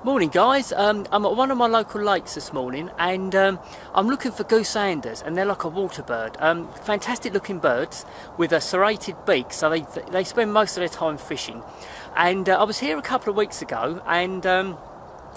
Morning guys, I'm at one of my local lakes this morning and I'm looking for goosanders, and they're like a water bird. Fantastic looking birds with a serrated beak, so they spend most of their time fishing. And I was here a couple of weeks ago and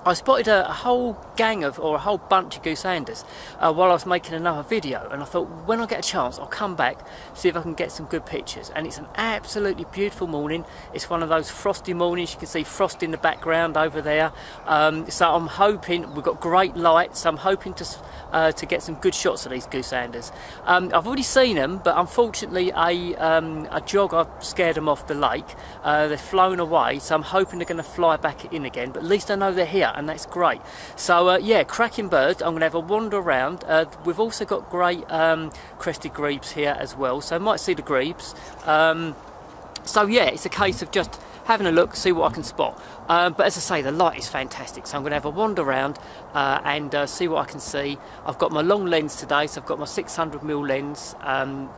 I spotted a whole gang of, or a whole bunch of goosanders while I was making another video, and I thought when I get a chance I'll come back, see if I can get some good pictures. And it's an absolutely beautiful morning. It's one of those frosty mornings. You can see frost in the background over there, so I'm hoping we've got great light, so I'm hoping to get some good shots of these goosanders. I've already seen them, but unfortunately a jogger scared them off the lake. They've flown away, so I'm hoping they're going to fly back in again, but at least I know they're here, and that's great. So yeah, cracking birds. I'm going to have a wander around. We've also got great crested grebes here as well, so I might see the grebes. So yeah, it's a case of just having a look, see what I can spot. But as I say, the light is fantastic, so I'm going to have a wander around and see what I can see. I've got my long lens today, so I've got my 600mm lens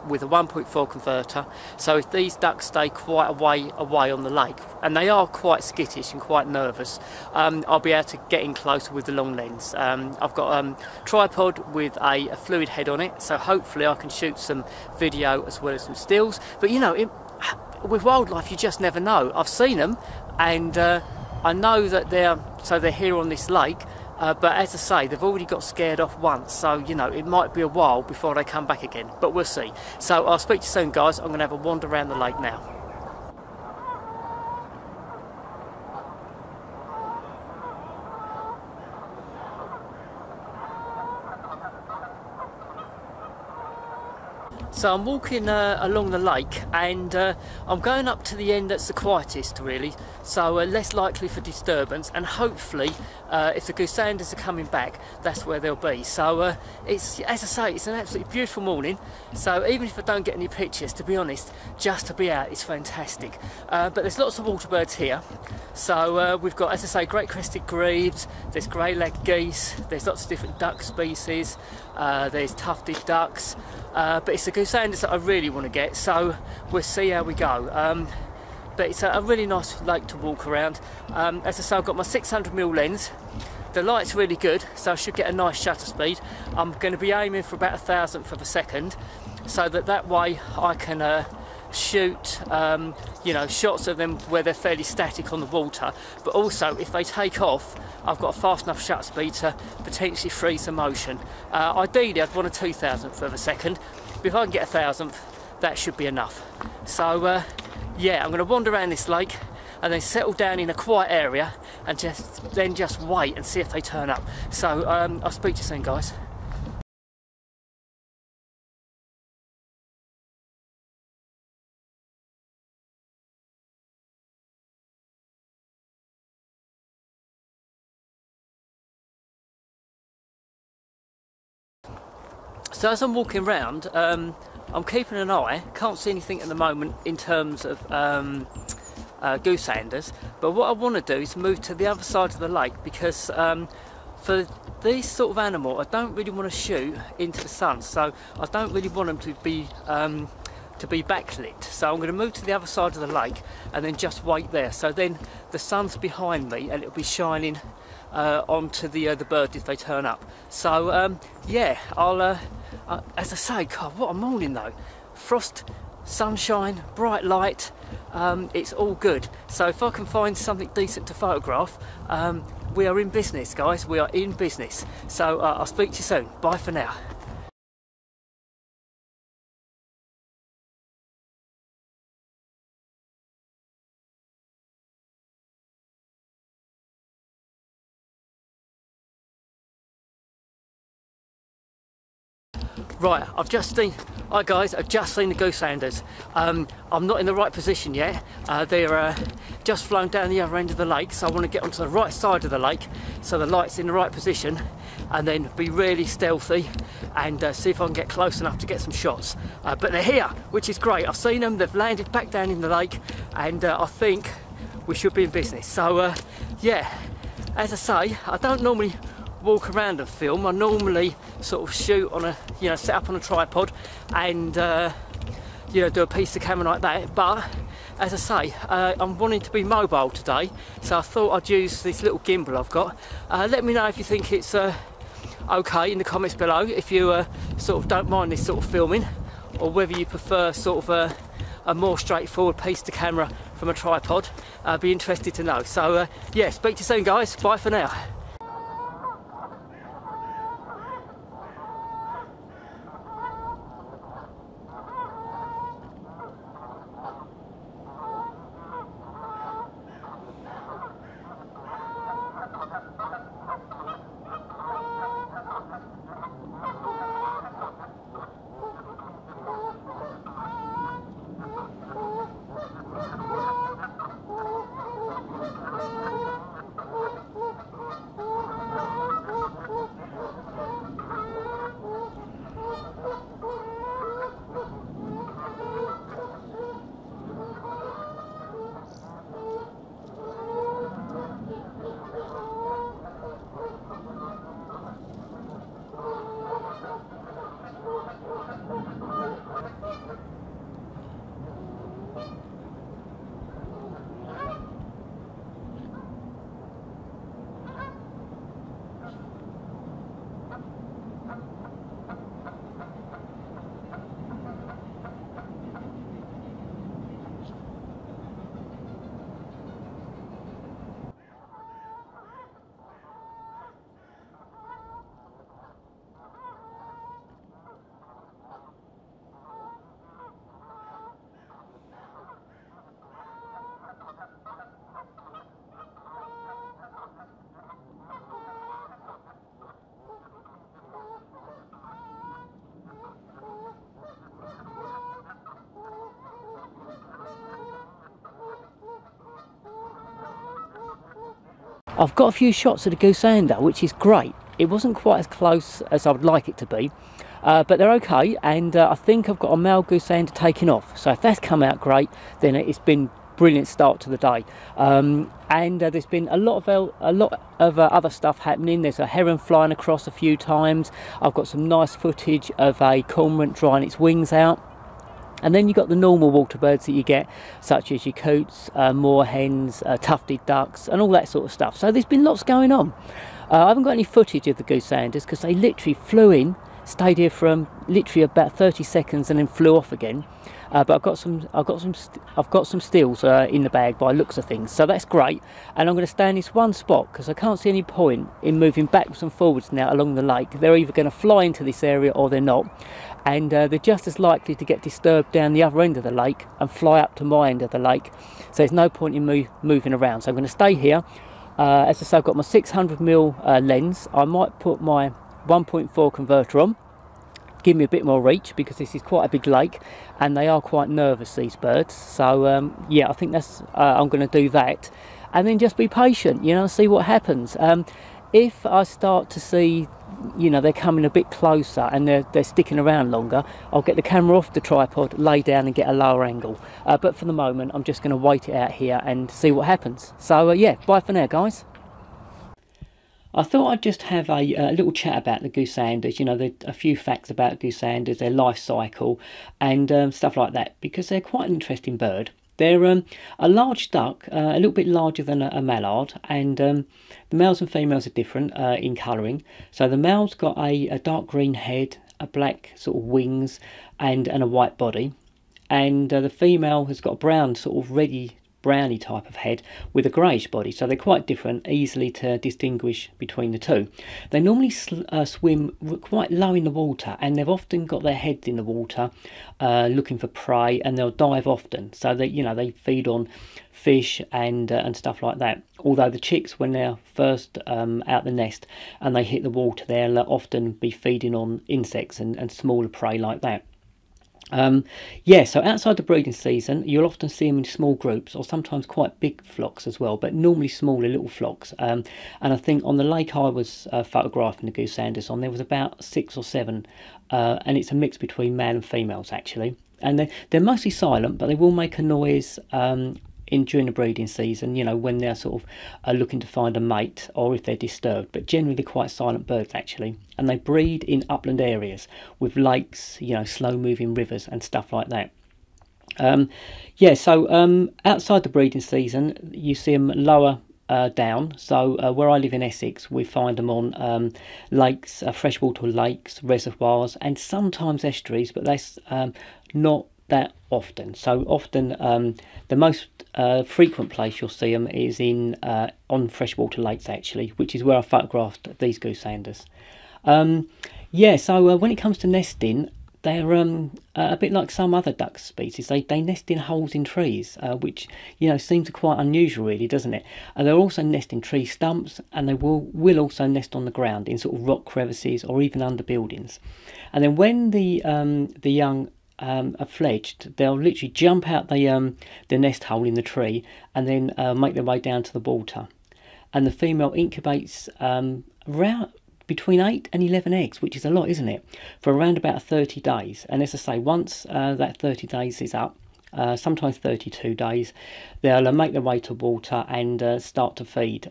with a 1.4 converter. So if these ducks stay quite away on the lake, and they are quite skittish and quite nervous, I'll be able to get in closer with the long lens. I've got a tripod with a fluid head on it, so hopefully I can shoot some video as well as some stills. But you know, with wildlife you just never know. I've seen them, and I know that they're here on this lake, but as I say, they've already got scared off once, so you know, it might be a while before they come back again, but we'll see. So I'll speak to you soon guys. I'm going to have a wander around the lake now. So I'm walking along the lake, and I'm going up to the end that's the quietest really, so less likely for disturbance, and hopefully if the goosanders are coming back, that's where they'll be. So it's, as I say, it's an absolutely beautiful morning, so even if I don't get any pictures, to be honest, just to be out is fantastic. But there's lots of water birds here, so we've got, as I say, great crested grebes, there's grey-legged geese, there's lots of different duck species, there's tufted ducks, but it's the goosanders that I really want to get, so we'll see how we go. But it's a really nice lake to walk around. As I say, I've got my 600mm lens. The light's really good, so I should get a nice shutter speed. I'm going to be aiming for about 1,000th of a second, so that way I can shoot you know, shots of them where they're fairly static on the water, but also if they take off, I've got a fast enough shutter speed to potentially freeze the motion. Ideally I'd want a 2,000th of a second, but if I can get 1,000th, that should be enough. So yeah, I'm going to wander around this lake and then settle down in a quiet area and just wait and see if they turn up. So I'll speak to you soon guys. So as I'm walking around, I'm keeping an eye. Can't see anything at the moment in terms of goosanders, but what I want to do is move to the other side of the lake, because for these sort of animal I don't really want to shoot into the sun, so I don't really want them to be backlit. So I'm going to move to the other side of the lake and then just wait there, so then the sun's behind me and it'll be shining onto the birds if they turn up. So yeah, I'll as I say, God, what a morning though. Frost, sunshine, bright light, it's all good. So if I can find something decent to photograph, we are in business guys, we are in business. So I'll speak to you soon. Bye for now. Right, I've just seen, hi guys, I've just seen the goosanders. I'm not in the right position yet. They're just flown down the other end of the lake, so I want to get onto the right side of the lake so the light's in the right position, and then be really stealthy and see if I can get close enough to get some shots. But they're here, which is great. I've seen them, they've landed back down in the lake, and I think we should be in business. So yeah, as I say, I don't normally walk around and film. I normally sort of shoot on a, you know, set up on a tripod and you know, do a piece of camera like that, but as I say, I'm wanting to be mobile today, so I thought I'd use this little gimbal I've got. Let me know if you think it's okay in the comments below, if you sort of don't mind this sort of filming, or whether you prefer sort of a more straightforward piece to camera from a tripod. I'd be interested to know. So yeah, speak to you soon guys, bye for now. I've got a few shots of the goosander, which is great. It wasn't quite as close as I would like it to be, but they're okay, and I think I've got a male goosander taking off. So if that's come out great, then it's been a brilliant start to the day. And there's been a lot of other stuff happening. There's a heron flying across a few times. I've got some nice footage of a cormorant drying its wings out. And then you've got the normal water birds that you get, such as your coots, moorhens, tufted ducks, and all that sort of stuff. So there's been lots going on. I haven't got any footage of the goosanders because they literally flew in, stayed here for literally about 30 seconds, and then flew off again. But I've got some stills in the bag by looks of things, so that's great. And I'm going to stay in this one spot because I can't see any point in moving backwards and forwards now along the lake. They're either going to fly into this area or they're not, and they're just as likely to get disturbed down the other end of the lake and fly up to my end of the lake. So there's no point in moving around. So I'm going to stay here. As I say, I've got my 600mm lens. I might put my 1.4 converter on, give me a bit more reach, because this is quite a big lake and they are quite nervous, these birds. So yeah, I think that's I'm going to do that, and then just be patient, you know, see what happens. If I start to see, you know, they're coming a bit closer and they're sticking around longer, I'll get the camera off the tripod, lay down and get a lower angle. But for the moment, I'm just going to wait it out here and see what happens. So yeah, bye for now guys. I thought I'd just have a little chat about the goosanders, you know, a few facts about goosanders, their life cycle and stuff like that, because they're quite an interesting bird. They're a large duck, a little bit larger than a mallard, and the males and females are different in colouring. So the male's got a dark green head, a black sort of wings and a white body, and the female has got a brown sort of reddy browny type of head with a greyish body. So they're quite different, easily to distinguish between the two. They normally swim quite low in the water, and they've often got their heads in the water looking for prey, and they'll dive often. So they, you know, they feed on fish and stuff like that. Although the chicks, when they're first out the nest and they hit the water, they'll often be feeding on insects and smaller prey like that. Yeah, so outside the breeding season, you'll often see them in small groups, or sometimes quite big flocks as well, but normally smaller little flocks. And I think on the lake I was photographing the goosanders on, there was about 6 or 7, and it's a mix between male and females actually. And they're mostly silent, but they will make a noise during the breeding season, you know, when they're sort of looking to find a mate, or if they're disturbed. But generally they're quite silent birds actually, and they breed in upland areas with lakes, you know, slow moving rivers and stuff like that. Yeah, so outside the breeding season, you see them lower down. So where I live in Essex, we find them on lakes, freshwater lakes, reservoirs, and sometimes estuaries, but that's not that often. So often the most frequent place you'll see them is in on freshwater lakes, actually, which is where I photographed these Goosanders. Yeah, so when it comes to nesting, they're a bit like some other duck species. They nest in holes in trees, which, you know, seems quite unusual, really, doesn't it? And they'll also nest in tree stumps, and they will also nest on the ground in sort of rock crevices or even under buildings. And then when the young are fledged, they'll literally jump out the nest hole in the tree and then make their way down to the water. And the female incubates around between 8 and 11 eggs, which is a lot, isn't it, for around about 30 days. And as I say, once that 30 days is up, sometimes 32 days, they'll make their way to water and start to feed,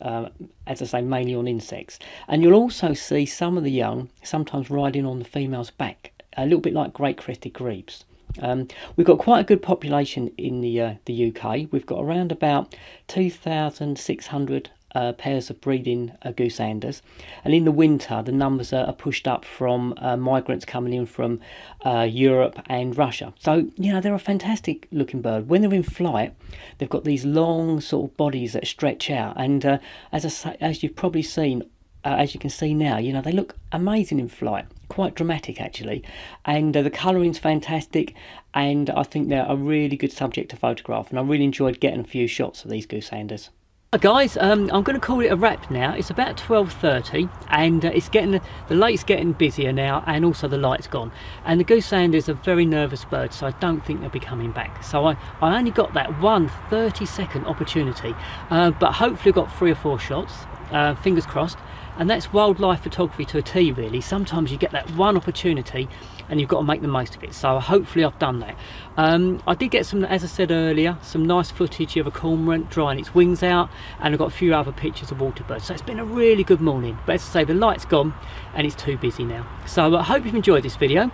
as I say, mainly on insects. And you'll also see some of the young sometimes riding on the female's back, a little bit like great crested grebes. We've got quite a good population in the UK. We've got around about 2,600 pairs of breeding Goosanders, and in the winter the numbers are pushed up from migrants coming in from Europe and Russia. So, you know, they're a fantastic looking bird. When they're in flight, they've got these long sort of bodies that stretch out, and as you've probably seen, as you can see now, you know, they look amazing in flight, quite dramatic actually, and the colouring's fantastic, and I think they're a really good subject to photograph, and I really enjoyed getting a few shots of these Goosanders. Guys, I'm going to call it a wrap now. It's about 12:30, and it's getting the lake's getting busier now, and also the light's gone. And the Goosanders are very nervous birds, so I don't think they'll be coming back. So I only got that one 30-second opportunity, but hopefully I got 3 or 4 shots. Fingers crossed. And that's wildlife photography to a T, really. Sometimes you get that one opportunity and you've got to make the most of it. So hopefully I've done that. I did get some, as I said earlier, some nice footage of a cormorant drying its wings out, and I've got a few other pictures of water birds. So it's been a really good morning. But as I say, the light's gone and it's too busy now. So I hope you've enjoyed this video.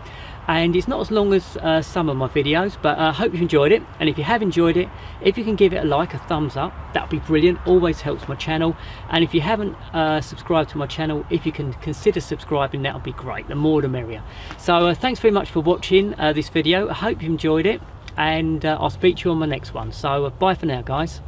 And it's not as long as some of my videos, but I hope you've enjoyed it. And if you have enjoyed it, if you can give it a like, a thumbs up, that would be brilliant. Always helps my channel. And if you haven't subscribed to my channel, if you can consider subscribing, that would be great. The more the merrier. So thanks very much for watching this video. I hope you enjoyed it, and I'll speak to you on my next one. So bye for now, guys.